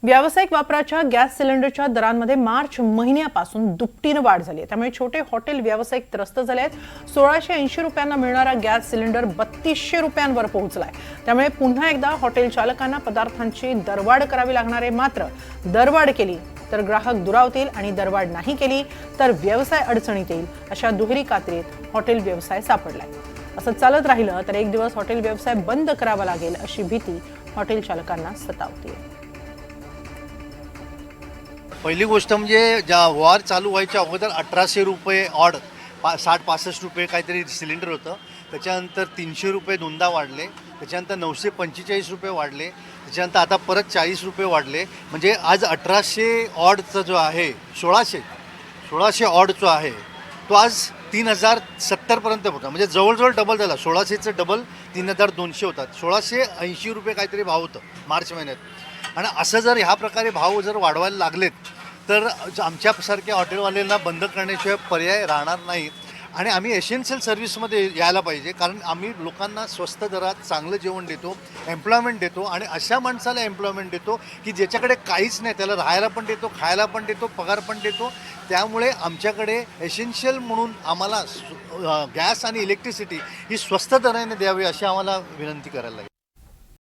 व्यावसायिक वापराच्या गॅस सिलेंडरच्या दरांमध्ये मार्च महिन्यापासून दुपटीने वाढ झाली आहे। त्यामुळे छोटे हॉटेल व्यावसायिक त्रस्त झाले आहेत। 1680 रुपयांना मिळणारा गॅस सिलेंडर 3200 रुपयांवर पोहोचलाय। त्यामुळे पुन्हा एकदा हॉटेल चालकांना पदार्थांची दरवाढ करावी लागणार आहे। मात्र दरवाढ केली तर ग्राहक दुरावतील आणि दरवाढ नाही केली तर व्यवसाय अडचणीत येईल, अशा दुहेरी कात्रीत हॉटेल व्यवसाय सापडलाय। असं चालत राहिलं तर एक दिवस हॉटेल व्यवसाय बंद करावा लागेल अशी भीती हॉटेल चालकांना सतावते। पहिली गोष्ट म्हणजे ज्या वॉर चालू व्हायच्या अगोदर 1800 रुपये ऑड 60-65 रुपये काहीतरी सिलेंडर होतं। त्याच्यानंतर 300 रुपये दोनदा वाढले, त्याच्यानंतर 945 रुपये वाढले, त्याच्यानंतर आता परत 40 रुपये वाढले। म्हणजे आज 1800 ऑडचा जो आहे 1600 ऑड जो आहे तो आज 3070पर्यंत होता। म्हणजे जवळजवळ डबल झाला। 1600चं डबल 3200 होतात। 1680 रुपये काहीतरी भाव होतं मार्च महिन्यात। आणि असं जर ह्या प्रकारे भाव जर वाढवायला लागलेत तर आमच्यासारख्या हॉटेलवाल्यांना बंद करण्याशिवाय पर्याय राहणार नाहीत। आणि आम्ही एसेन्शियल सर्व्हिसमध्ये यायला पाहिजे, कारण आम्ही लोकांना स्वस्त दरात चांगलं जेवण देतो, एम्प्लॉयमेंट देतो आणि अशा माणसाला एम्प्लॉयमेंट देतो की ज्याच्याकडे काहीच नाही, त्याला राहायला पण देतो, खायला पण देतो, पगार पण देतो। त्यामुळे आमच्याकडे एसेन्शियल म्हणून आम्हाला गॅस आणि इलेक्ट्रिसिटी ही स्वस्त दराने द्यावी अशी आम्हाला विनंती करायला लागेल।